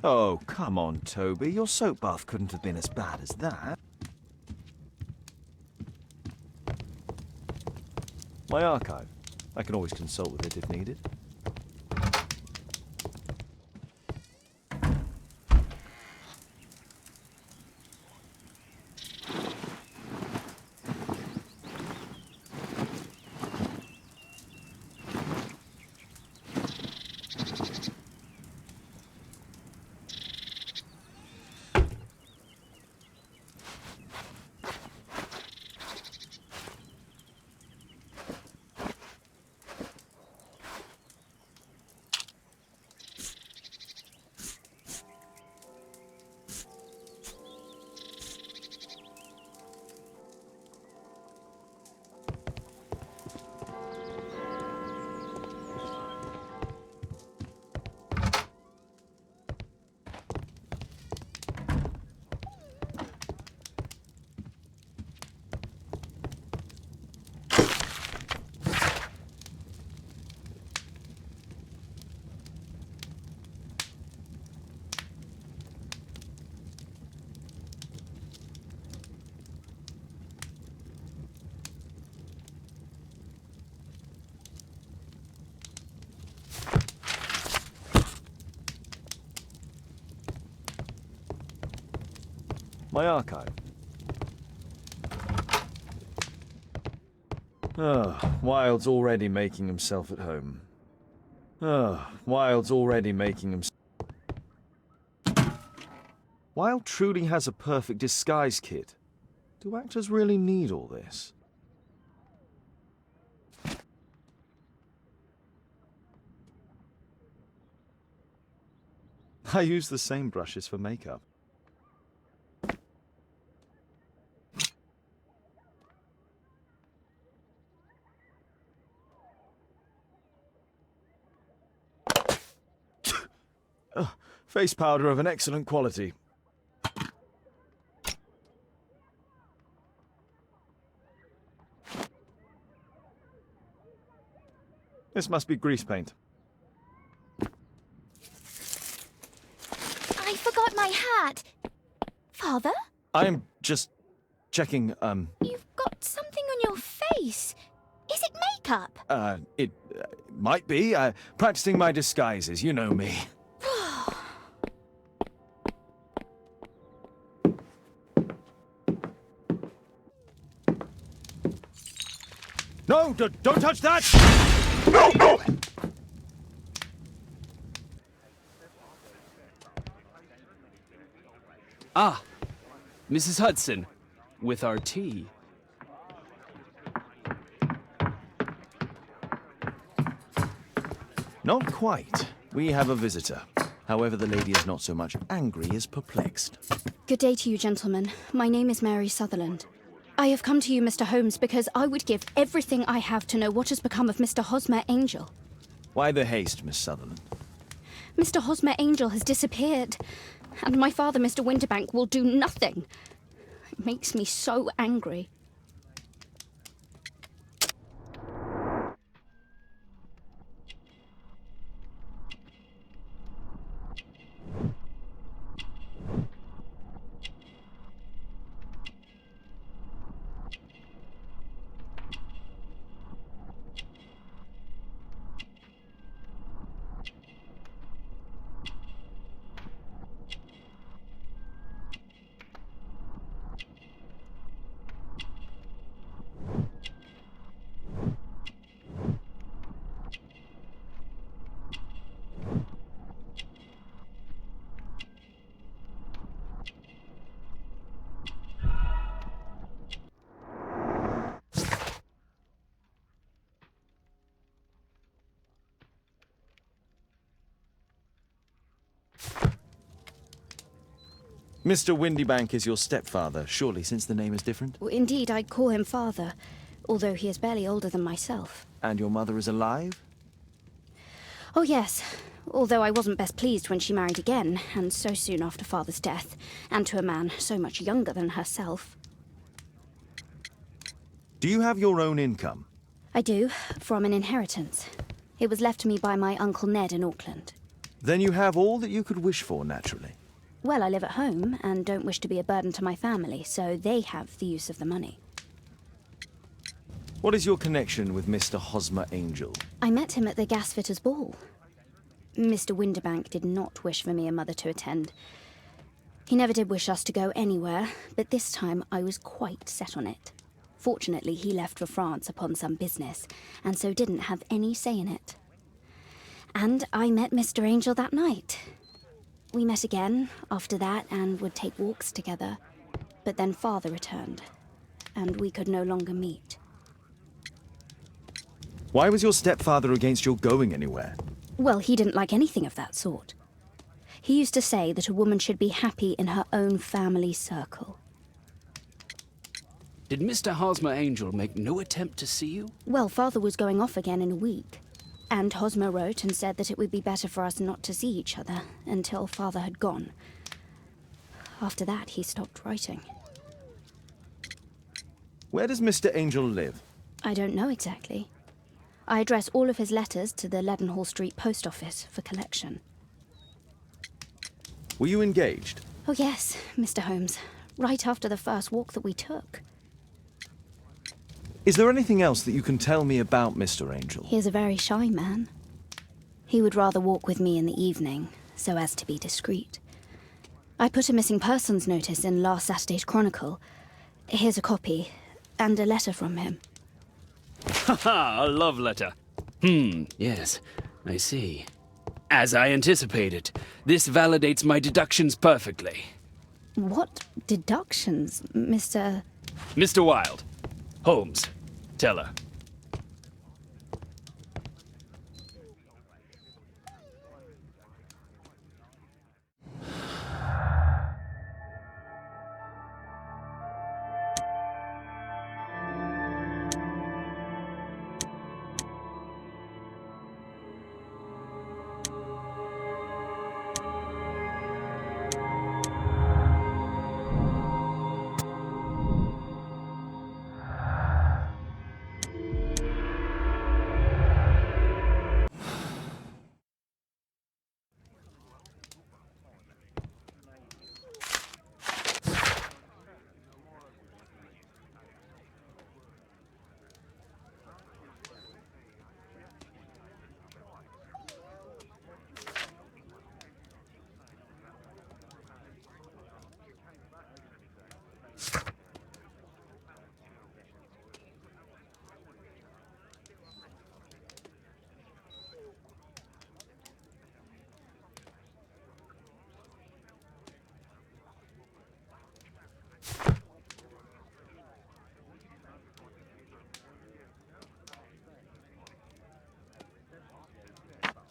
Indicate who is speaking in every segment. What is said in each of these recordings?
Speaker 1: Oh, come on, Toby. Your soap bath couldn't have been as bad as that. My archive. I can always consult with it if needed. My archive. Wilde's already making himself at home. Wilde's already making himself... Wilde truly has a perfect disguise kit. Do actors really need all this? I use the same brushes for makeup. Face powder of an excellent quality. This must be grease paint.
Speaker 2: I forgot my hat. Father?
Speaker 1: I'm just checking,
Speaker 2: You've got something on your face. Is it makeup?
Speaker 1: It might be. Practicing my disguises, you know me. No, don't touch that! No, no!
Speaker 3: Ah, Mrs. Hudson, with our tea.
Speaker 1: Not quite. We have a visitor. However, the lady is not so much angry as perplexed.
Speaker 2: Good day to you, gentlemen. My name is Mary Sutherland. I have come to you, Mr. Holmes, because I would give everything I have to know what has become of Mr. Hosmer Angel.
Speaker 1: Why the haste, Miss Sutherland?
Speaker 2: Mr. Hosmer Angel has disappeared, and my father, Mr. Winterbank, will do nothing. It makes me so angry.
Speaker 1: Mr. Windybank is your stepfather, surely, since the name is different?
Speaker 2: Well, indeed, I call him father, although he is barely older than myself.
Speaker 1: And your mother is alive?
Speaker 2: Oh, yes. Although I wasn't best pleased when she married again, and so soon after father's death, and to a man so much younger than herself.
Speaker 1: Do you have your own income?
Speaker 2: I do, from an inheritance. It was left to me by my Uncle Ned in Auckland.
Speaker 1: Then you have all that you could wish for, naturally.
Speaker 2: Well, I live at home and don't wish to be a burden to my family, so they have the use of the money.
Speaker 1: What is your connection with Mr. Hosmer Angel?
Speaker 2: I met him at the gasfitter's ball. Mr. Winterbank did not wish for me and Mother to attend. He never did wish us to go anywhere, but this time I was quite set on it. Fortunately, he left for France upon some business, and so didn't have any say in it. And I met Mr. Angel that night. We met again after that and would take walks together. But then Father returned, and we could no longer meet.
Speaker 1: Why was your stepfather against your going anywhere?
Speaker 2: Well, he didn't like anything of that sort. He used to say that a woman should be happy in her own family circle.
Speaker 3: Did Mr. Hosmer Angel make no attempt to see you?
Speaker 2: Well, Father was going off again in a week, and Hosmer wrote and said that it would be better for us not to see each other until Father had gone. After that, he stopped writing.
Speaker 1: Where does Mr. Angel live?
Speaker 2: I don't know exactly. I address all of his letters to the Leadenhall Street post office for collection.
Speaker 1: Were you engaged?
Speaker 2: Oh yes, Mr. Holmes. Right after the first walk that we took.
Speaker 1: Is there anything else that you can tell me about Mr. Angel?
Speaker 2: He is a very shy man. He would rather walk with me in the evening, so as to be discreet. I put a missing persons notice in last Saturday's Chronicle. Here's a copy, and a letter from him.
Speaker 3: Haha, a love letter. Yes, I see. As I anticipated, this validates my deductions perfectly.
Speaker 2: What deductions, Mr.
Speaker 3: Mr. Wilde. Holmes. Tell her.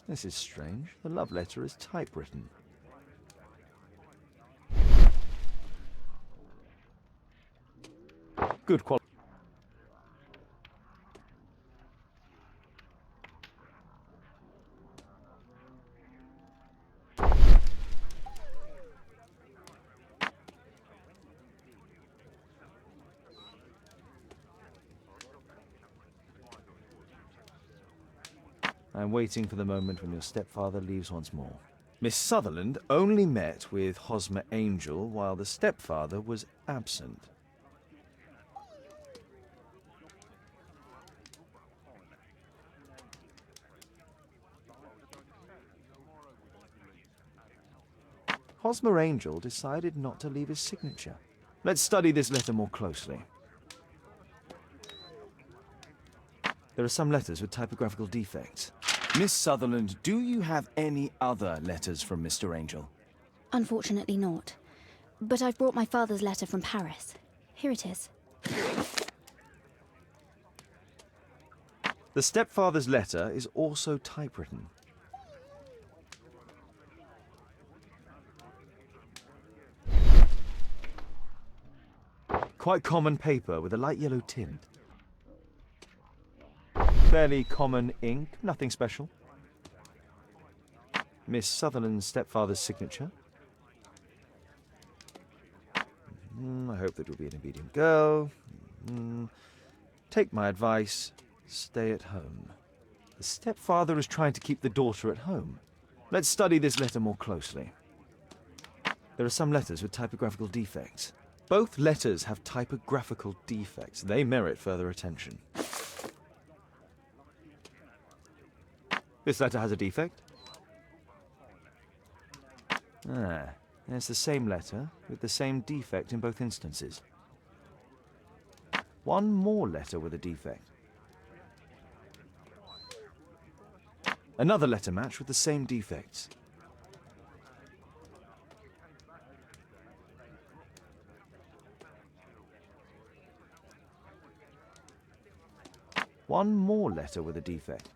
Speaker 1: This is strange. The love letter is typewritten. Good quality. I'm waiting for the moment when your stepfather leaves once more. Miss Sutherland only met with Hosmer Angel while the stepfather was absent. Hosmer Angel decided not to leave his signature. Let's study this letter more closely. There are some letters with typographical defects. Miss Sutherland, do you have any other letters from Mr. Angel?
Speaker 2: Unfortunately not. But I've brought my father's letter from Paris. Here it is.
Speaker 1: The stepfather's letter is also typewritten. Quite common paper with a light yellow tint. Fairly common ink, nothing special. Miss Sutherland's stepfather's signature. I hope that you'll be an obedient girl. Take my advice, stay at home. The stepfather is trying to keep the daughter at home. Let's study this letter more closely. There are some letters with typographical defects. Both letters have typographical defects. They merit further attention. This letter has a defect. Ah, there's the same letter with the same defect in both instances. One more letter with a defect. Another letter match with the same defects. One more letter with a defect.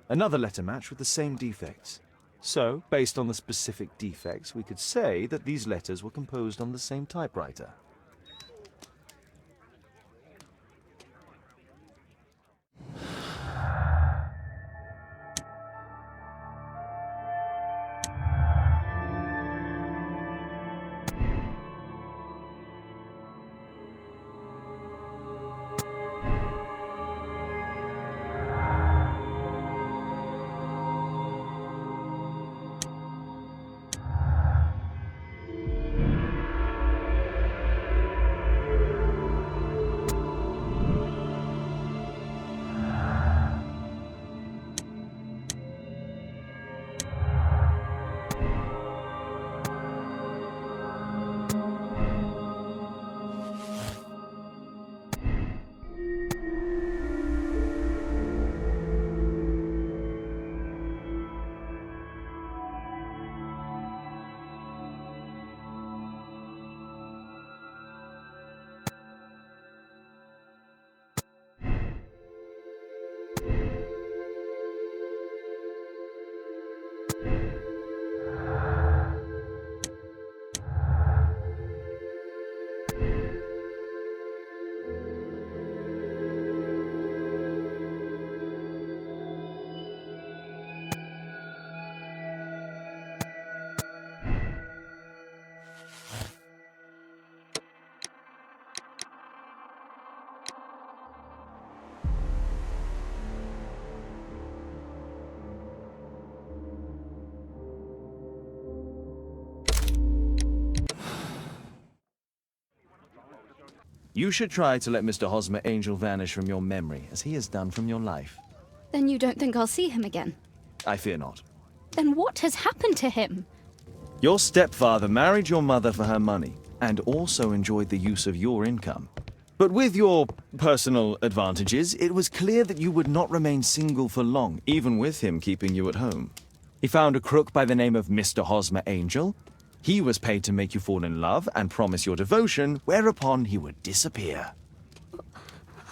Speaker 1: Another letter match with the same defects. So, based on the specific defects, we could say that these letters were composed on the same typewriter. You should try to let Mr. Hosmer Angel vanish from your memory, as he has done from your life.
Speaker 2: Then you don't think I'll see him again?
Speaker 1: I fear not.
Speaker 2: Then what has happened to him?
Speaker 1: Your stepfather married your mother for her money, and also enjoyed the use of your income. But with your personal advantages, it was clear that you would not remain single for long, even with him keeping you at home. He found a crook by the name of Mr. Hosmer Angel. He was paid to make you fall in love and promise your devotion, whereupon he would disappear.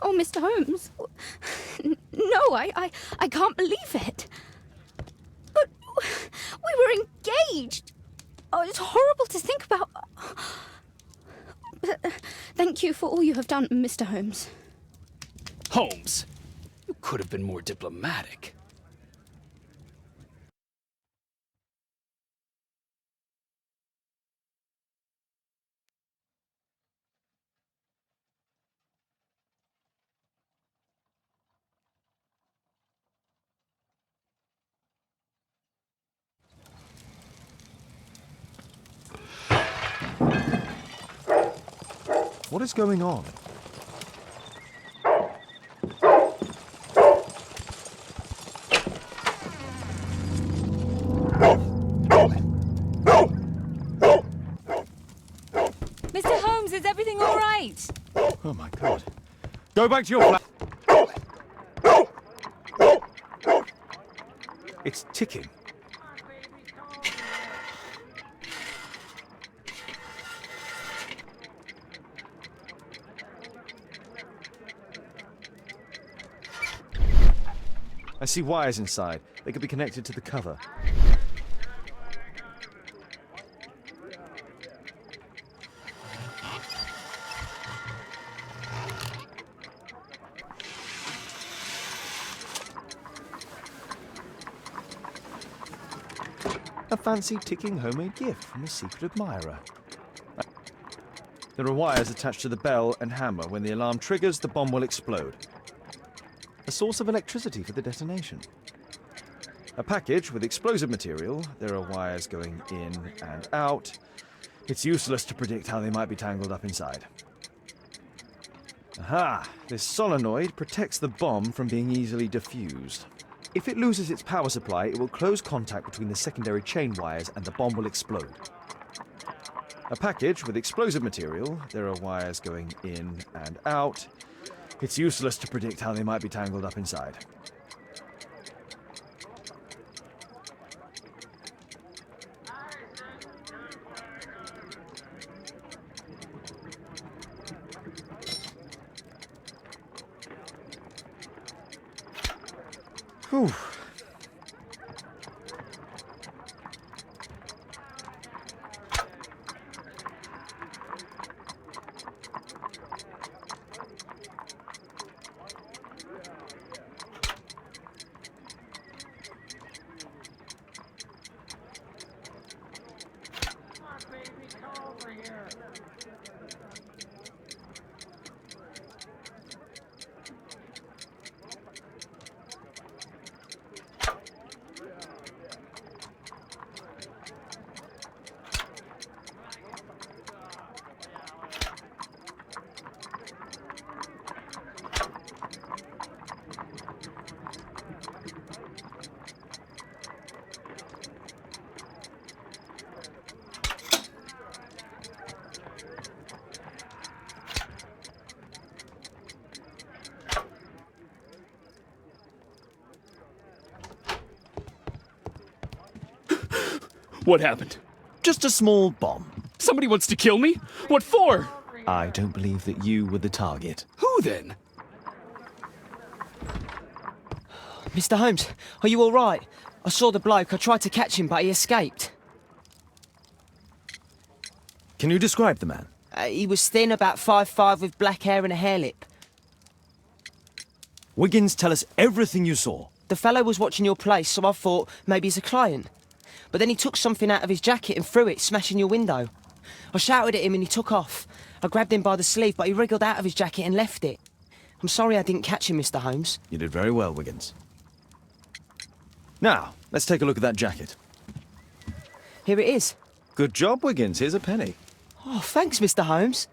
Speaker 2: Oh, Mr. Holmes. No, I can't believe it. But we were engaged. Oh, it's horrible to think about. But thank you for all you have done, Mr. Holmes.
Speaker 3: Holmes, you could have been more diplomatic.
Speaker 1: What is going on?
Speaker 4: Mr. Holmes, is everything all right?
Speaker 1: Oh my god. Go back to your flat. It's ticking. I see wires inside. They could be connected to the cover. A fancy ticking homemade gift from a secret admirer. There are wires attached to the bell and hammer. When the alarm triggers, the bomb will explode. A source of electricity for the detonation. A package with explosive material. There are wires going in and out. It's useless to predict how they might be tangled up inside. Aha! This solenoid protects the bomb from being easily diffused. If it loses its power supply, it will close contact between the secondary chain wires and the bomb will explode. A package with explosive material. There are wires going in and out. It's useless to predict how they might be tangled up inside. Whew.
Speaker 3: What happened?
Speaker 1: Just a small bomb.
Speaker 3: Somebody wants to kill me? What for?
Speaker 1: I don't believe that you were the target.
Speaker 3: Who then?
Speaker 5: Mr. Holmes, are you all right? I saw the bloke. I tried to catch him, but he escaped.
Speaker 1: Can you describe the man?
Speaker 5: He was thin, about 5'5", with black hair and a hair lip.
Speaker 1: Wiggins, tell us everything you saw.
Speaker 5: The fellow was watching your place, so I thought maybe he's a client. But then he took something out of his jacket and threw it, smashing your window. I shouted at him and he took off. I grabbed him by the sleeve, but he wriggled out of his jacket and left it. I'm sorry I didn't catch him, Mr. Holmes.
Speaker 1: You did very well, Wiggins. Now, let's take a look at that jacket.
Speaker 5: Here it is.
Speaker 1: Good job, Wiggins. Here's a penny.
Speaker 5: Oh, thanks, Mr. Holmes.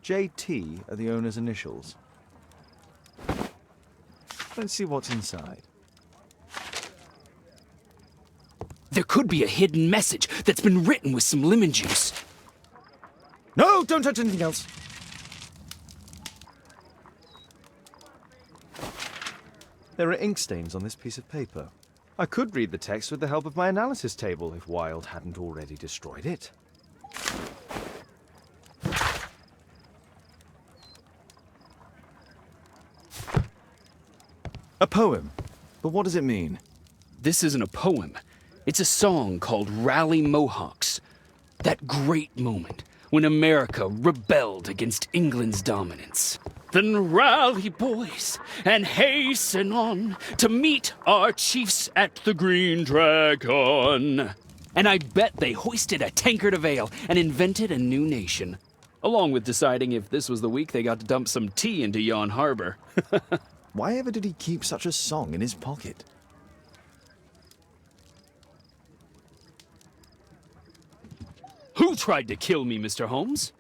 Speaker 1: JT are the owner's initials. Let's see what's inside.
Speaker 3: There could be a hidden message that's been written with some lemon juice.
Speaker 1: No, don't touch anything else. There are ink stains on this piece of paper. I could read the text with the help of my analysis table if Wilde hadn't already destroyed it. A poem. But what does it mean?
Speaker 3: This isn't a poem. It's a song called Rally Mohawks. That great moment when America rebelled against England's dominance. Then rally, boys, and hasten on to meet our chiefs at the Green Dragon. And I bet they hoisted a tankard of ale and invented a new nation. Along with deciding if this was the week they got to dump some tea into Yon Harbor.
Speaker 1: Why ever did he keep such a song in his pocket?
Speaker 3: Who tried to kill me, Mr. Holmes?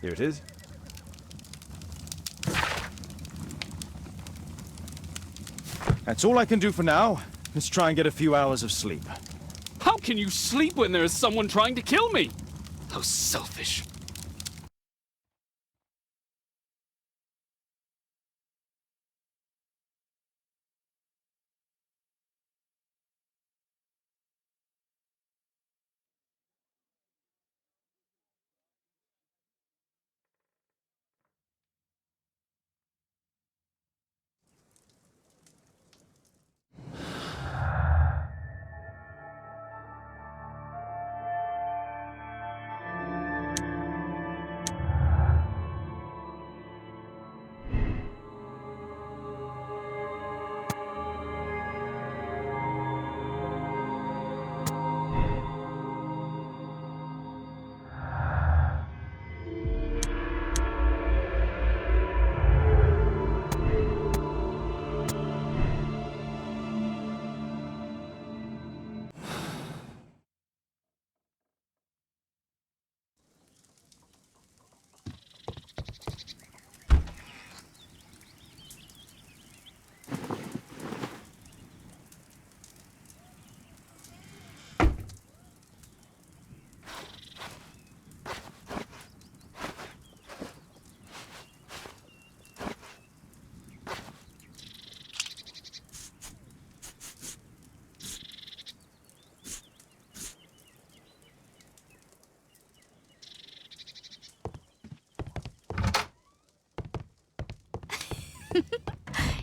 Speaker 1: Here it is. That's all I can do for now. Let's try and get a few hours of sleep.
Speaker 3: How can you sleep when there is someone trying to kill me? How selfish.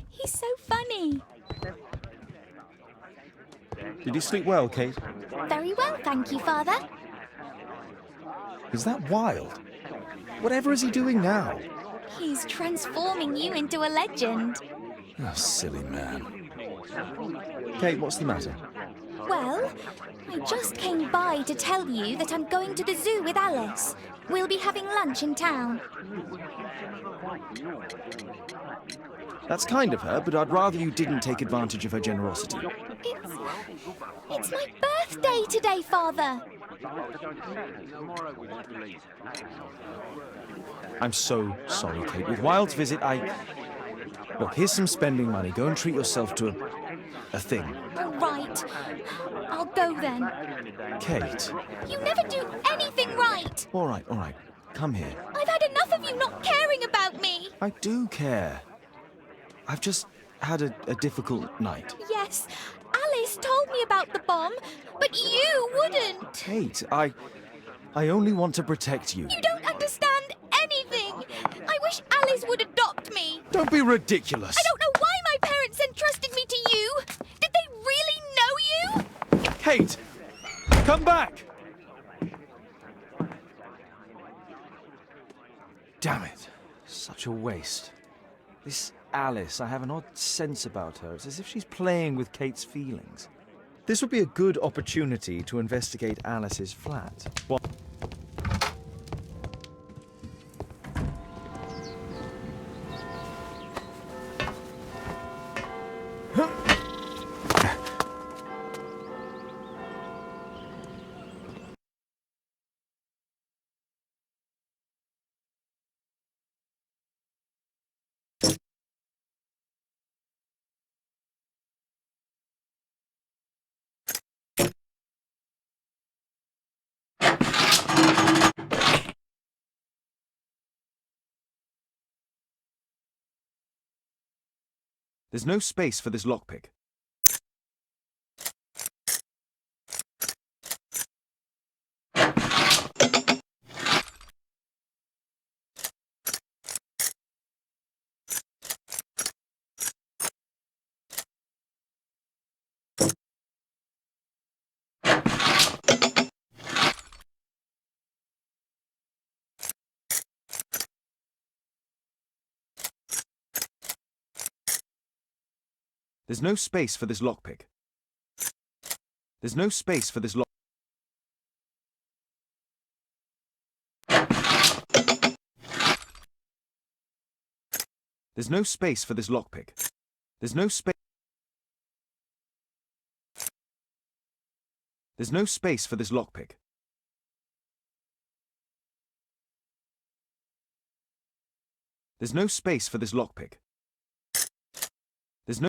Speaker 4: He's so funny.
Speaker 1: Did you sleep well, Kate?
Speaker 4: Very well, thank you, Father.
Speaker 1: Is that Wild? Whatever is he doing now?
Speaker 4: He's transforming you into a legend.
Speaker 1: Oh, silly man. Kate, what's the matter?
Speaker 4: Well, I just came by to tell you that I'm going to the zoo with Alice. We'll be having lunch in town.
Speaker 1: That's kind of her, but I'd rather you didn't take advantage of her generosity.
Speaker 4: It's my birthday today, Father.
Speaker 1: I'm so sorry, Kate. With Wild's visit, Look, here's some spending money. Go and treat yourself to a thing.
Speaker 4: All right. I'll go then.
Speaker 1: Kate.
Speaker 4: You never do anything right.
Speaker 1: All right. Come here.
Speaker 4: I've had enough of you not caring about me.
Speaker 1: I do care. I've just had a difficult night.
Speaker 4: Yes, Alice told me about the bomb, but you wouldn't.
Speaker 1: Kate, I only want to protect you.
Speaker 4: You don't understand anything. I wish Alice would adopt me.
Speaker 1: Don't be ridiculous.
Speaker 4: I don't know why my parents entrusted me to you. Did they really know you?
Speaker 1: Kate! Come back! Damn it. Such a waste. This Alice, I have an odd sense about her. It's as if she's playing with Kate's feelings. This would be a good opportunity to investigate Alice's flat. What? There's no space for this lockpick. There's no space for this lockpick. There's no space for this lock. There's no space for this lockpick. There's no space. There's no space for this lockpick. There's no space for this lockpick. There's no.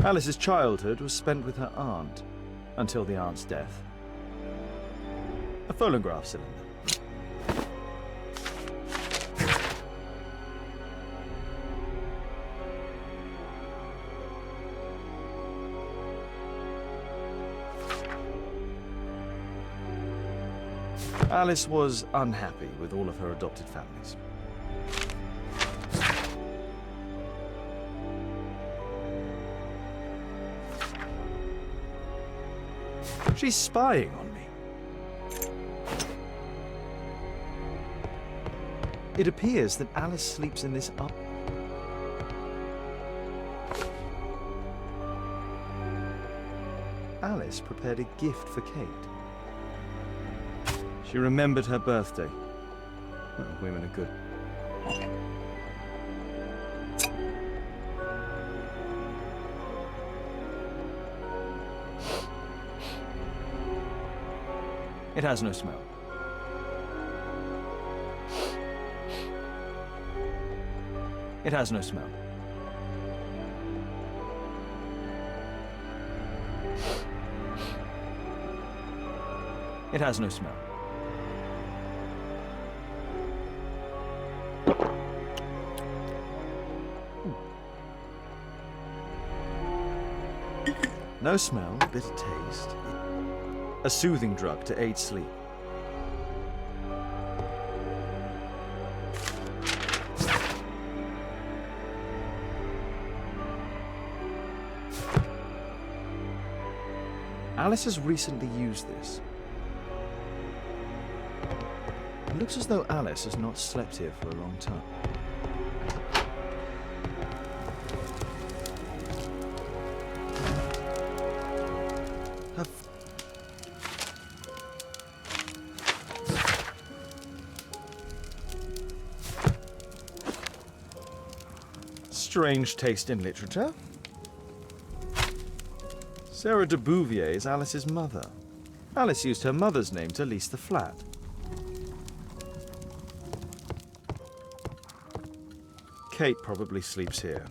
Speaker 1: Alice's childhood was spent with her aunt, until the aunt's death. A phonograph cylinder. Alice was unhappy with all of her adopted families. She's spying on me. It appears that Alice sleeps in this up. Alice prepared a gift for Kate. She remembered her birthday. Oh, women are good. It has no smell. It has no smell. It has no smell. No smell, bitter taste. A soothing drug to aid sleep. Alice has recently used this. It looks as though Alice has not slept here for a long time. Strange taste in literature. Sarah de Bouvier is Alice's mother. Alice used her mother's name to lease the flat. Kate probably sleeps here.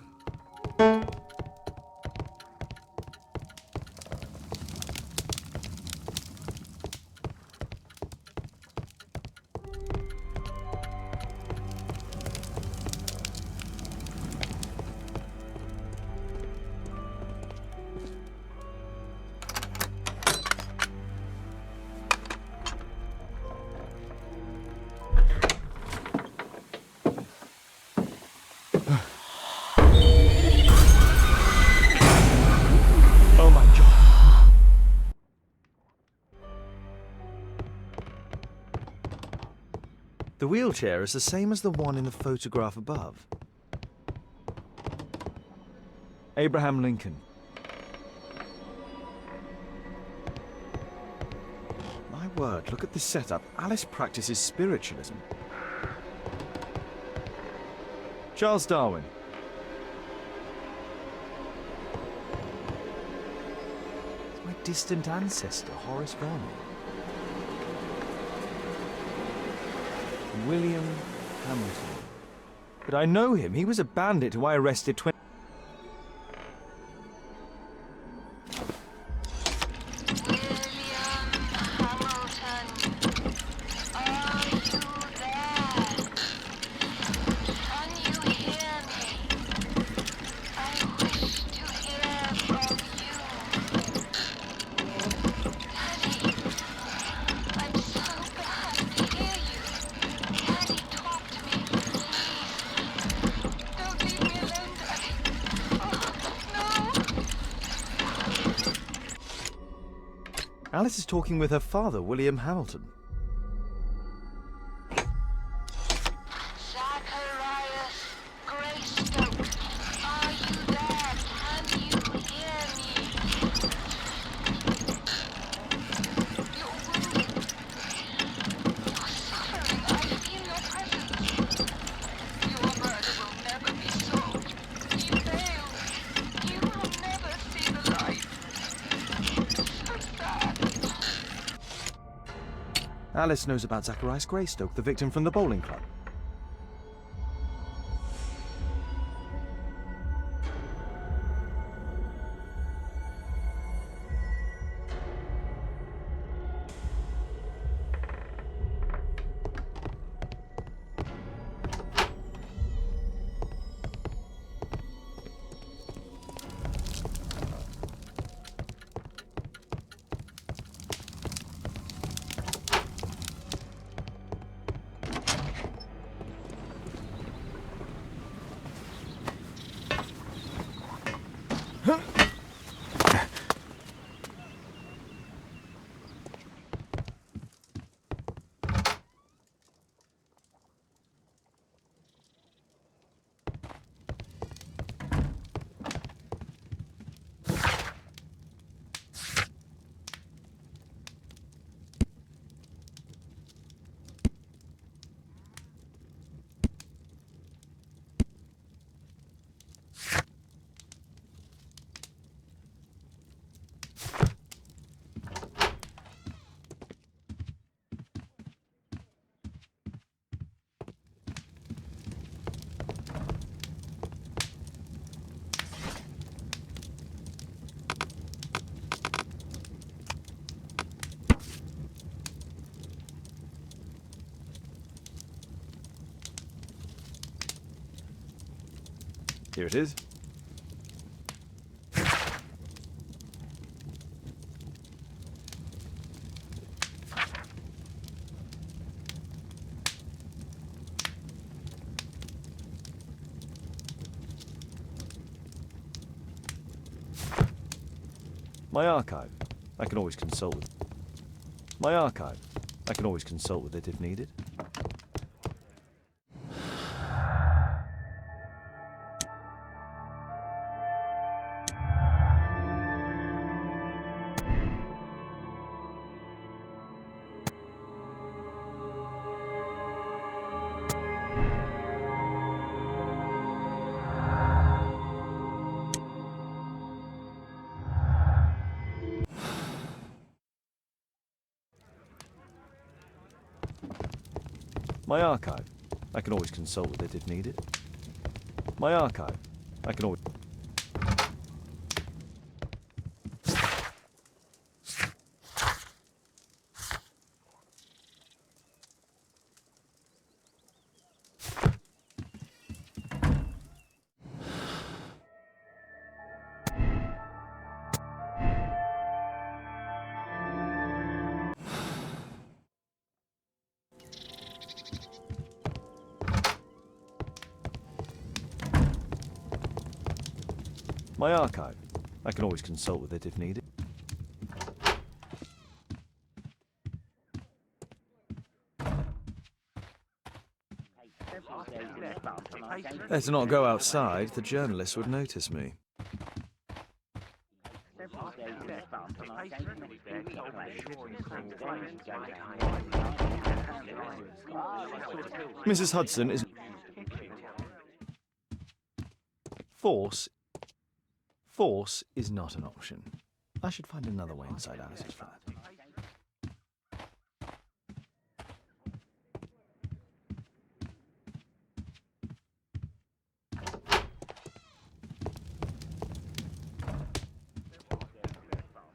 Speaker 1: The wheelchair is the same as the one in the photograph above. Abraham Lincoln. My word, look at this setup. Alice practices spiritualism. Charles Darwin. It's my distant ancestor, Horace Vernon. William Hamilton. But I know him. He was a bandit who I arrested 20... Alice is talking with her father, William Hamilton.
Speaker 6: Zacharias Greystoke, are you there? Can you hear me? You're wounded. You're suffering. I feel your presence. Your murder will never be solved. You failed. You will never see the light. So sad.
Speaker 1: Alice knows about Zacharias Greystoke, the victim from the bowling club. Here it is. My archive. I can always consult with. My archive. I can always consult with it if needed. My archive. I can always consult with it if needed. My archive. I can always. My archive. I can always consult with it if needed. Better not go outside. The journalists would notice me. Mrs. Hudson is... Force is not an option. I should find another way inside Alice's flat.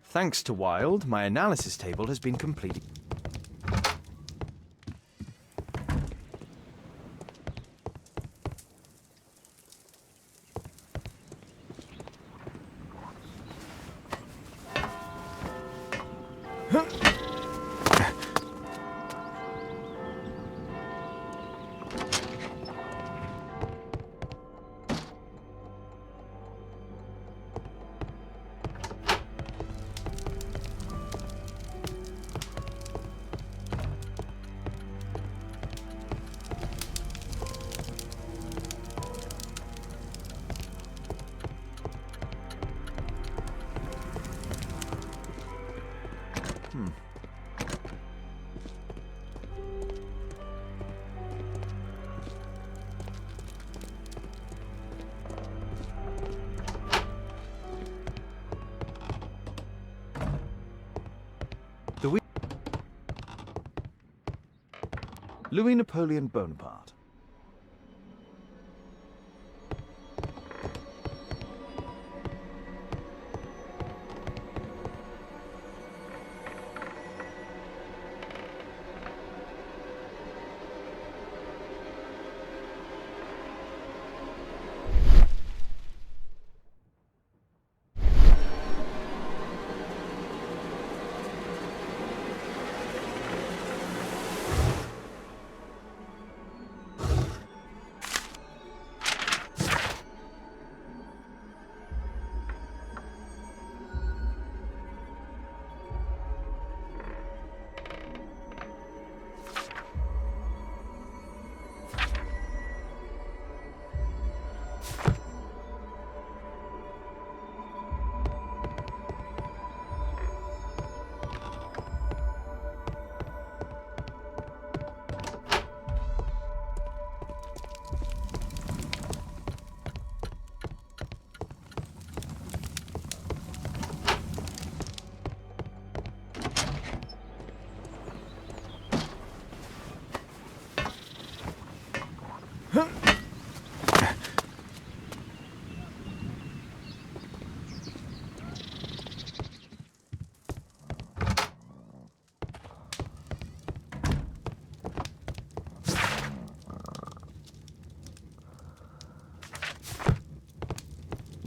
Speaker 1: Thanks to Wilde, my analysis table has been completed. Louis Napoleon Bonaparte.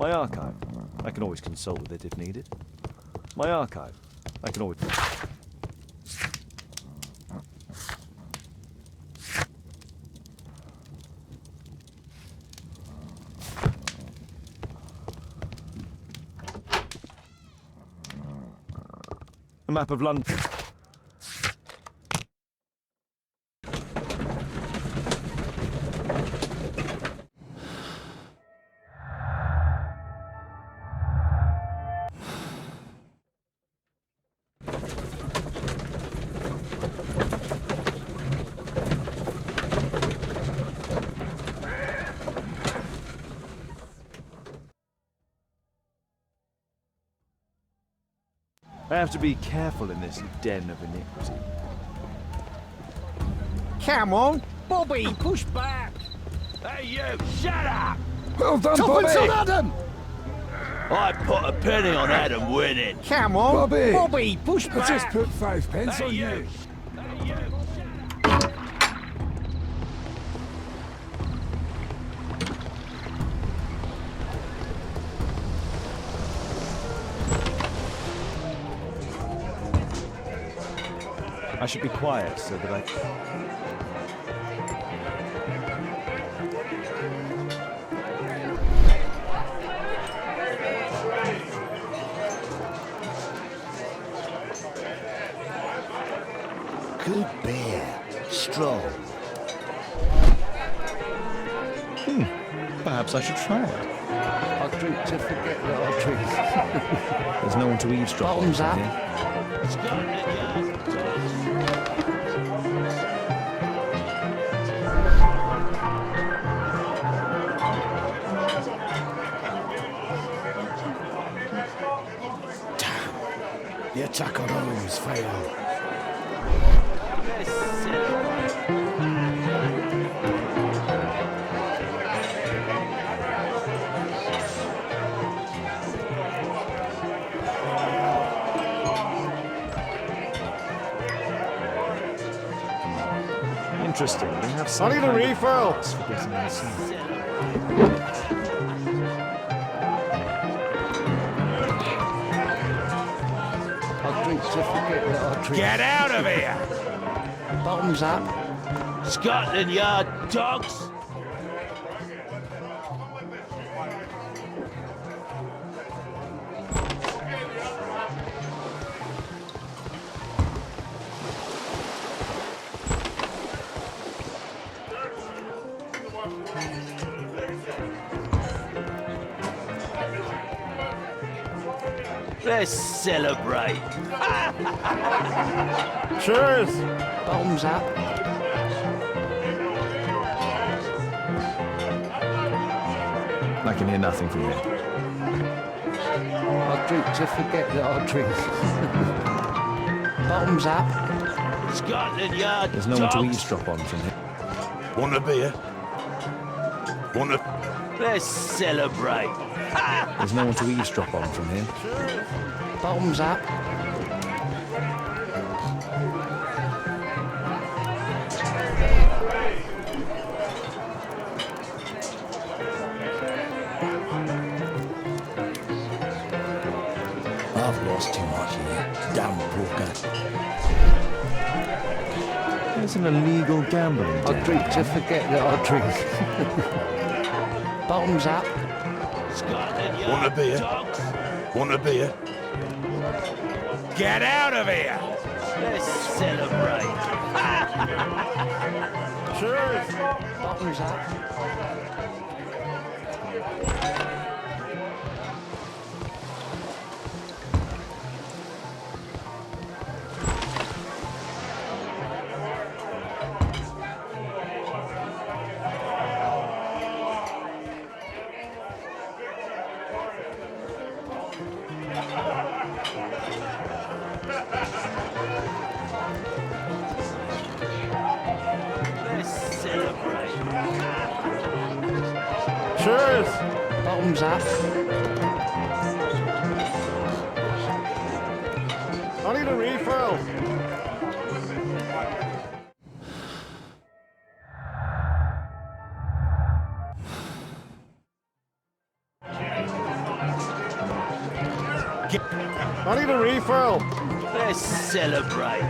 Speaker 1: My archive. I can always consult with it if needed. My archive. I can always... A map of London. I have to be careful in this den of iniquity.
Speaker 7: Come on, Bobby, push back.
Speaker 8: Hey, you! Shut up!
Speaker 7: Well done, Bobby. On Adam.
Speaker 8: I put a penny on Adam winning.
Speaker 7: Come on,
Speaker 9: Bobby.
Speaker 7: Bobby, push back.
Speaker 9: I just put 5 pence
Speaker 8: Hey,
Speaker 9: on
Speaker 8: you!
Speaker 9: you.
Speaker 8: Hey, you!
Speaker 1: I should be quiet so that I...
Speaker 7: Good beer, strong.
Speaker 1: Perhaps I should try it.
Speaker 7: I drink to forget that I drink.
Speaker 1: There's no one to eavesdrop on
Speaker 7: Bottoms up.
Speaker 1: here.
Speaker 8: Scotland Yard dogs.
Speaker 9: The attack on Holmes failed.
Speaker 8: Let's celebrate.
Speaker 1: Interesting. They have some
Speaker 7: I need a
Speaker 1: kind of
Speaker 7: refill.
Speaker 1: box for getting in the sun.
Speaker 7: I drink to forget that I drink.
Speaker 8: Get out of here!
Speaker 7: Bottoms up.
Speaker 8: Scotland Yard dogs! Let's celebrate.
Speaker 7: Cheers. Bottoms up.
Speaker 1: I can hear nothing from here.
Speaker 7: I drink to forget that I drink. Bottoms up.
Speaker 8: Scotland Yard
Speaker 1: There's no one to
Speaker 8: dogs.
Speaker 1: eavesdrop on from here.
Speaker 8: Want a beer? Want a... Let's celebrate.
Speaker 1: There's no one to eavesdrop on from here.
Speaker 7: Bottoms up.
Speaker 9: I've lost too much here. Damn poker.
Speaker 1: There's an illegal gambling
Speaker 7: I
Speaker 1: den.
Speaker 7: drink to forget that I drink. Bottoms up.
Speaker 8: Scotland Yard
Speaker 10: Want a beer?
Speaker 8: dogs.
Speaker 10: Want a beer?
Speaker 8: Get out of here! Let's celebrate.
Speaker 7: Cheers. Bottoms up.
Speaker 8: Let's celebrate.
Speaker 7: Cheers. Bottoms up. I need a refill. I need a refill.
Speaker 8: Let's celebrate.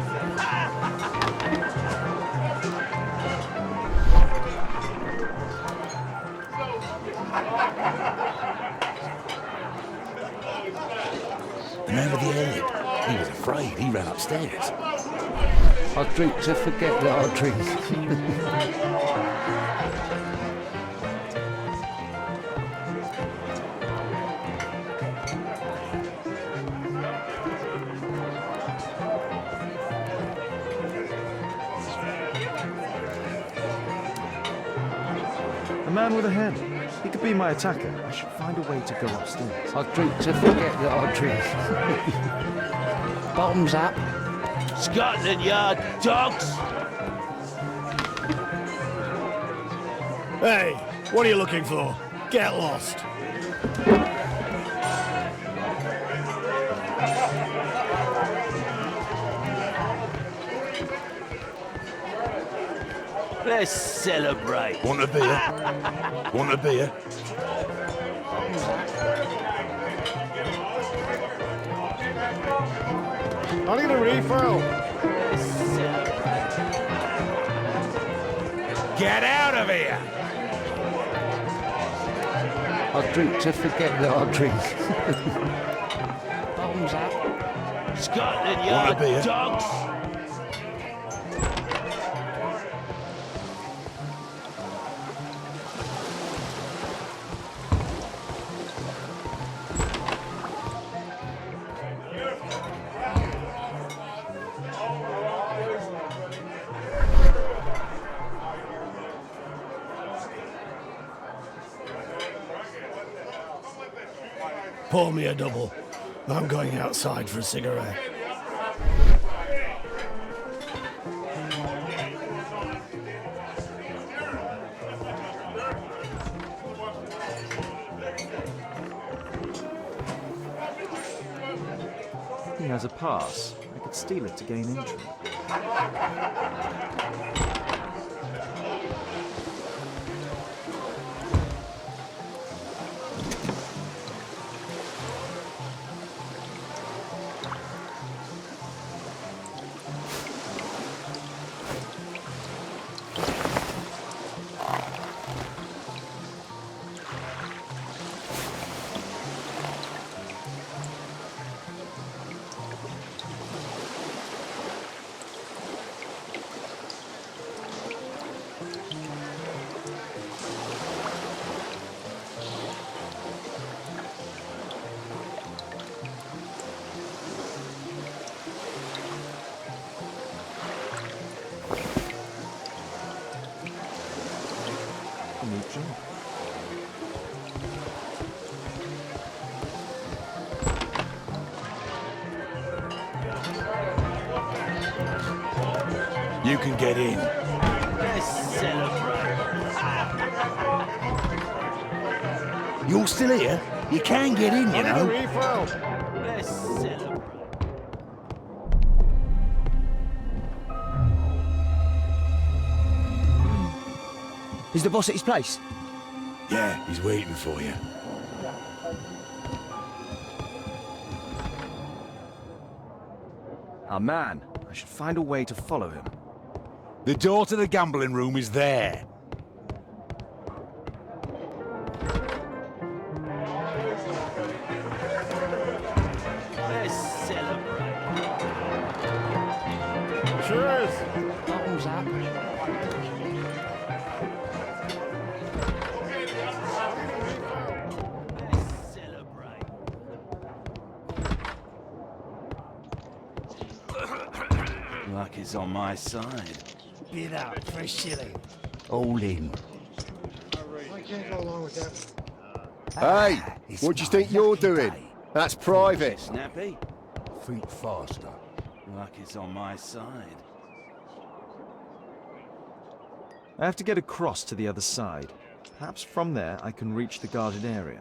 Speaker 9: And over the head. He was afraid. He ran upstairs.
Speaker 7: I drink to forget that I drink.
Speaker 1: A man with a head. He could be my attacker. I should find a way to go upstairs.
Speaker 7: I drink to forget that I drink. Bottoms up.
Speaker 8: Scotland Yard dogs!
Speaker 9: Hey, what are you looking for? Get lost.
Speaker 8: Let's celebrate.
Speaker 9: Want a beer? Want a beer?
Speaker 7: I need a refill.
Speaker 9: Get out of here!
Speaker 7: I drink to forget that I drink. Bottoms up.
Speaker 8: Scotland
Speaker 9: Want a
Speaker 8: Yard
Speaker 9: beer?
Speaker 8: dogs!
Speaker 9: Pour me a double. I'm going outside for a cigarette.
Speaker 1: He has a pass. I could steal it to gain entry. A new job.
Speaker 9: You can get in.
Speaker 8: Let's celebrate.
Speaker 9: You're still here? You can get in, you
Speaker 7: I need a
Speaker 9: know.
Speaker 7: refill.
Speaker 8: Let's celebrate.
Speaker 5: Is the boss at his place?
Speaker 9: Yeah, he's waiting for you.
Speaker 1: Our man. I should find a way to follow him.
Speaker 9: The door to the gambling room is there.
Speaker 8: Let's celebrate.
Speaker 7: Cheers.
Speaker 5: Bottoms up.
Speaker 8: Let's celebrate. Luck is on my side.
Speaker 9: Get up, fresh chili. All in.
Speaker 7: I can't go along with that.
Speaker 10: Hey,
Speaker 9: It's
Speaker 10: what do you
Speaker 9: my
Speaker 10: think you're
Speaker 9: lucky
Speaker 10: doing?
Speaker 9: day.
Speaker 10: That's private.
Speaker 8: Snappy?
Speaker 9: Think faster.
Speaker 8: Luck is on my side.
Speaker 1: I have to get across to the other side. Perhaps from there I can reach the guarded area.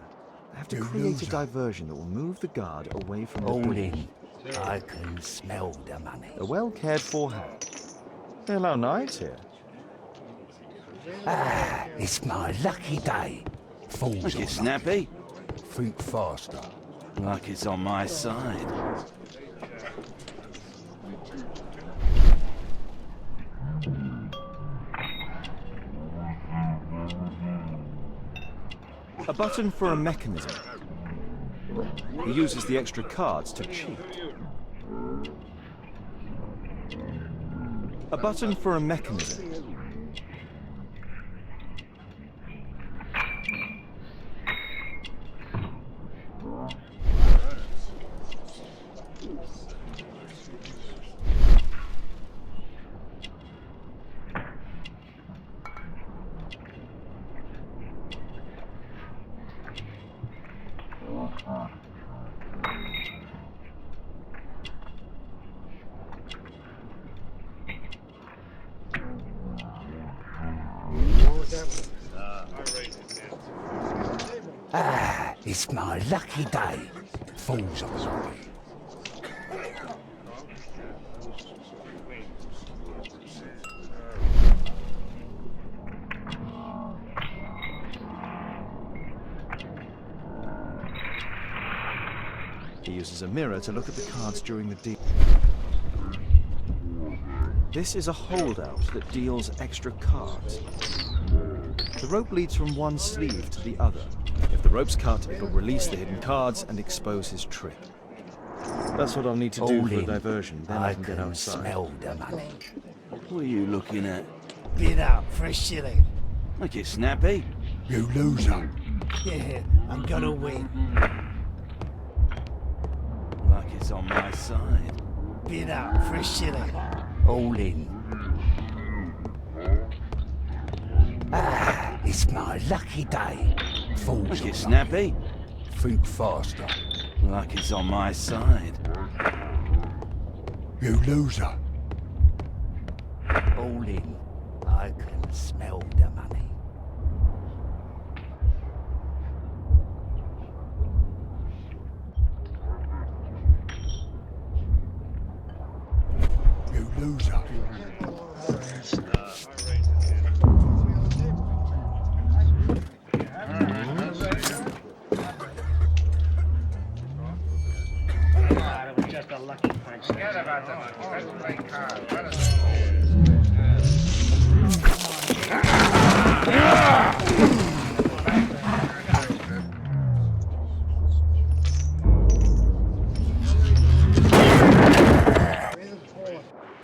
Speaker 1: I have to
Speaker 9: You
Speaker 1: create a
Speaker 9: loser.
Speaker 1: diversion that will move the guard away from the
Speaker 9: All
Speaker 1: breach.
Speaker 9: in. I can smell the money.
Speaker 1: A well cared for hand. They allow nights here.
Speaker 9: It's my lucky day. Fools
Speaker 8: Look, you
Speaker 9: on
Speaker 8: snappy.
Speaker 9: Think faster.
Speaker 8: Like it's on my side.
Speaker 1: A button for a mechanism. He uses the extra cards to cheat. A button for a mechanism.
Speaker 9: Ah, it's my lucky day. Falls on me.
Speaker 1: He uses a mirror to look at the cards during the deal. This is a holdout that deals extra cards. The rope leads from one sleeve to the other. If the rope's cut, it'll release the hidden cards and expose his trick. That's what I'll need to do
Speaker 9: All
Speaker 1: for a
Speaker 9: in.
Speaker 1: diversion, then I can get
Speaker 9: can
Speaker 1: outside.
Speaker 9: smell the money.
Speaker 8: What are you looking at?
Speaker 7: Bid up for a shilling.
Speaker 8: Make it snappy.
Speaker 9: You loser.
Speaker 7: Yeah, I'm gonna win.
Speaker 8: Like it's on my side.
Speaker 7: Bid up for a shilling.
Speaker 9: All in. Ah, it's my lucky day. Falls
Speaker 8: Make
Speaker 9: on
Speaker 8: it snappy.
Speaker 9: Think faster.
Speaker 8: Like it's on my side.
Speaker 9: You loser. All in. I can smell the money. You loser.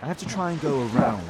Speaker 1: I have to try and go around.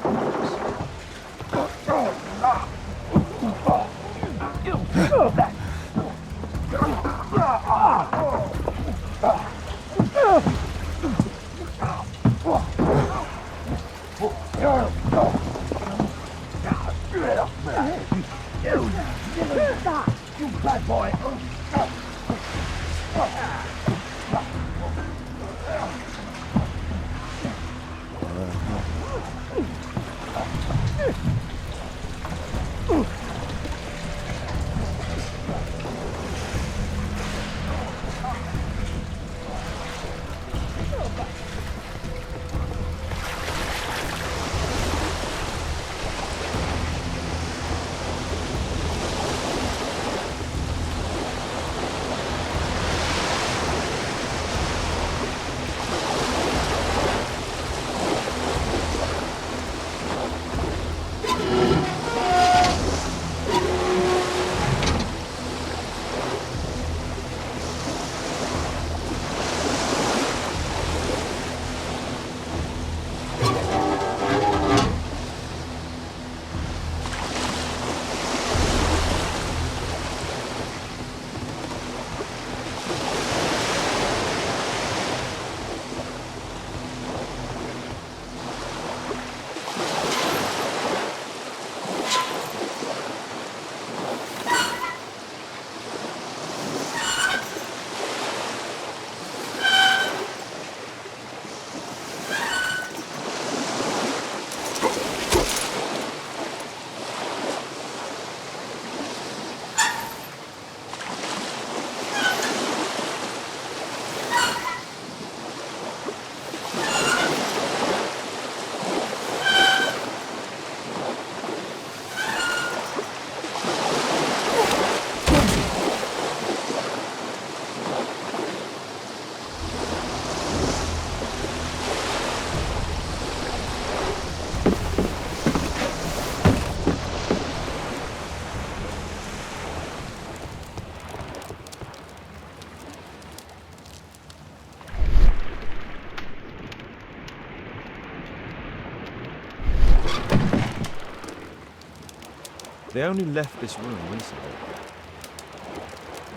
Speaker 1: They only left this room recently.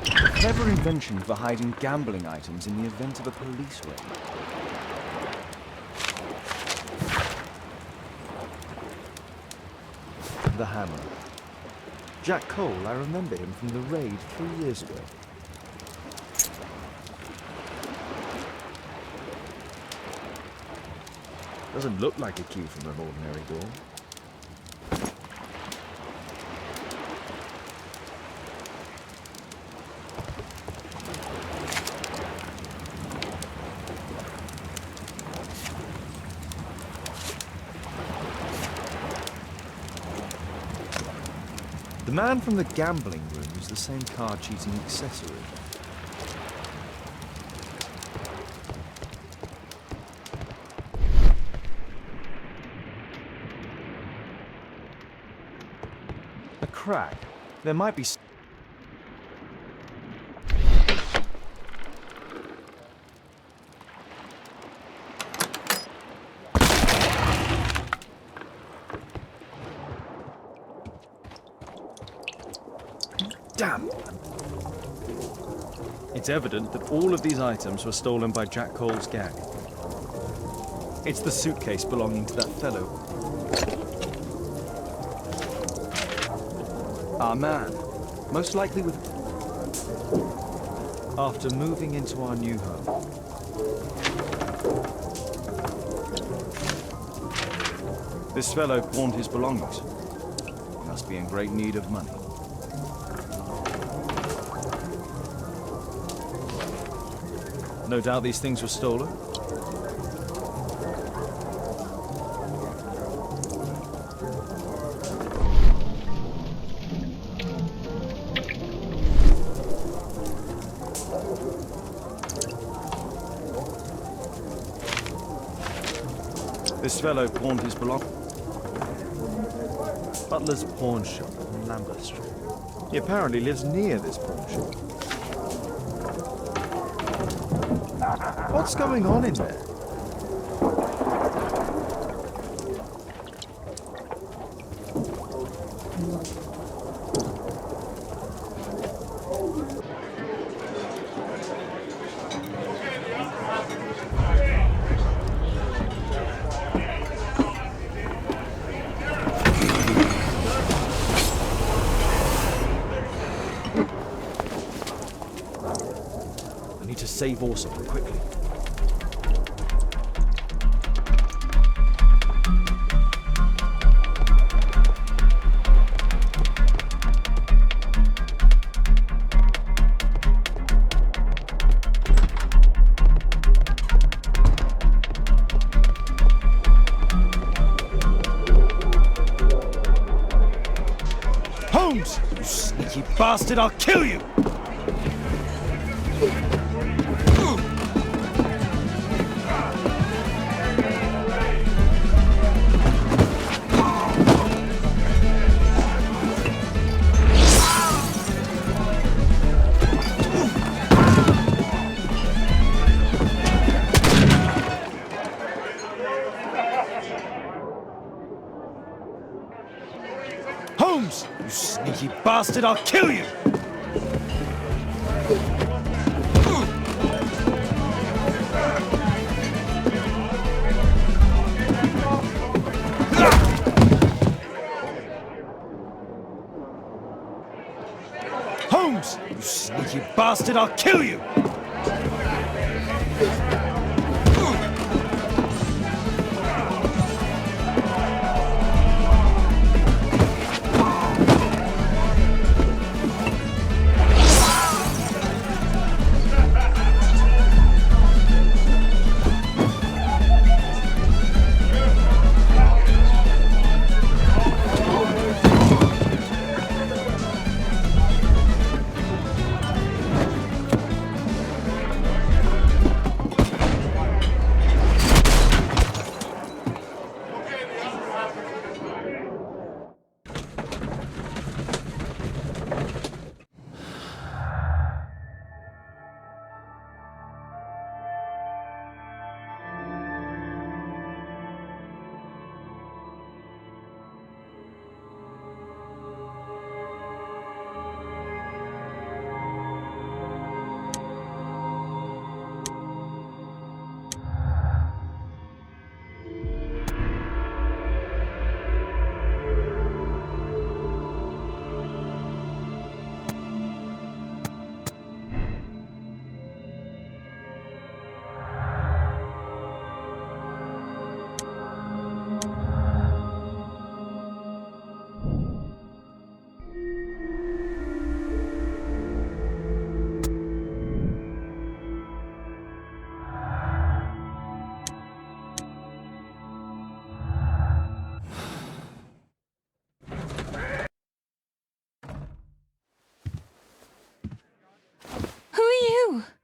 Speaker 1: A clever invention for hiding gambling items in the event of a police raid. The hammer. Jack Cole, I remember him from the raid 3 years ago. Doesn't look like a key from an ordinary door. The man from the gambling room used the same card-cheating accessory. A crack. There might be... Damn! It's evident that all of these items were stolen by Jack Cole's gang. It's the suitcase belonging to that fellow. Our man, most likely with... After moving into our new home. This fellow pawned his belongings. He must be in great need of money. No doubt these things were stolen. This fellow pawned his belongings. Butler's pawn shop on Lambeth Street. He apparently lives near this pawn shop. What's going on in there? I need to save Orson quickly. Holmes! You sneaky bastard, I'll kill you! Holmes! You sneaky bastard, I'll kill you! Holmes! You sneaky bastard, I'll kill you!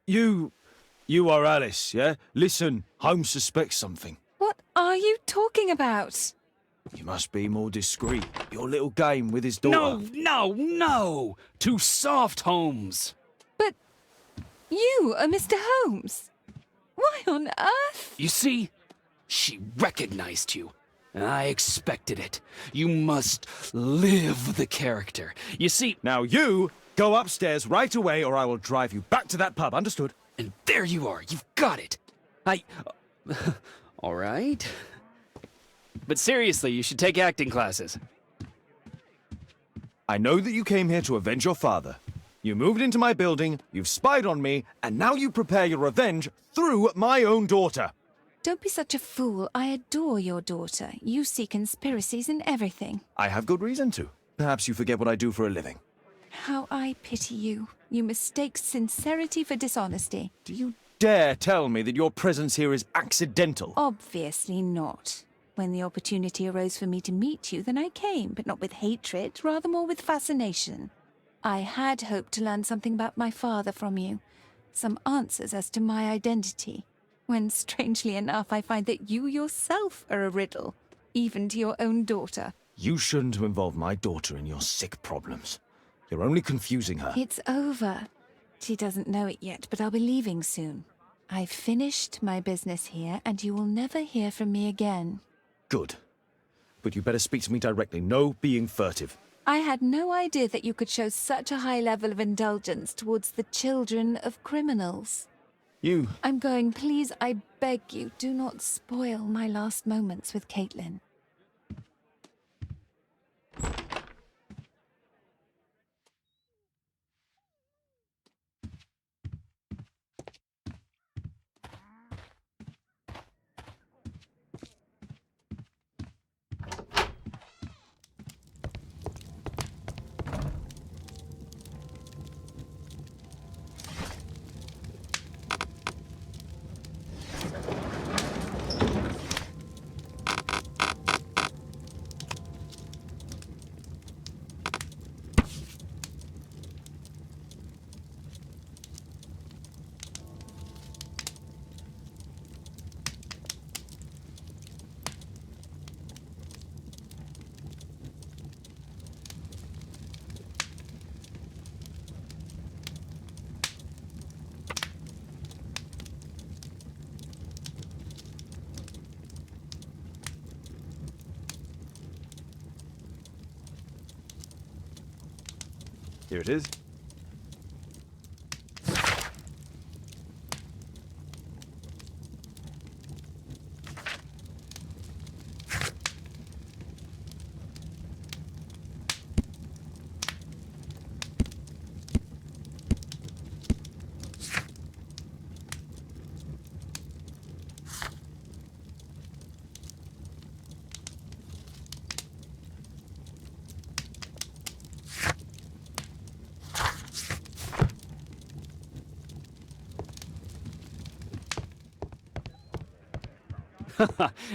Speaker 1: You are Alice, yeah? Listen, Holmes suspects something.
Speaker 11: What are you talking about?
Speaker 1: You must be more discreet. Your little game with his
Speaker 3: No,
Speaker 1: daughter.
Speaker 3: no! Too soft, Holmes.
Speaker 11: But you are Mr. Holmes. Why on earth?
Speaker 3: You see, she recognized you. And I expected it. You must live the character. You see,
Speaker 1: Now you go upstairs right away or I will drive you back to that pub, understood?
Speaker 3: and there you are. You've got it. All right. But seriously, you should take acting classes.
Speaker 1: I know that you came here to avenge your father. You moved into my building, you've spied on me, and now you prepare your revenge through my own daughter.
Speaker 11: Don't be such a fool. I adore your daughter. You see conspiracies in everything.
Speaker 1: I have good reason to. Perhaps you forget what I do for a living.
Speaker 11: How I pity you. You mistake sincerity for dishonesty.
Speaker 1: Do you dare tell me that your presence here is accidental?
Speaker 11: Obviously not. When the opportunity arose for me to meet you, then I came, but not with hatred, rather more with fascination. I had hoped to learn something about my father from you, some answers as to my identity, when, strangely enough, I find that you yourself are a riddle, even to your own daughter.
Speaker 1: You shouldn't have involved my daughter in your sick problems. You're only confusing her.
Speaker 11: It's over. She doesn't know it yet, but I'll be leaving soon. I've finished my business here, and you will never hear from me again.
Speaker 1: Good. But you better speak to me directly. No being furtive.
Speaker 11: I had no idea that you could show such a high level of indulgence towards the children of criminals. I'm going. Please, I beg you, do not spoil my last moments with Caitlin.
Speaker 1: Here it is.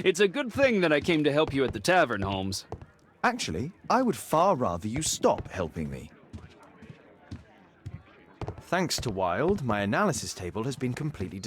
Speaker 3: It's a good thing that I came to help you at the tavern, Holmes.
Speaker 1: Actually, I would far rather you stop helping me. Thanks to Wilde, my analysis table has been completely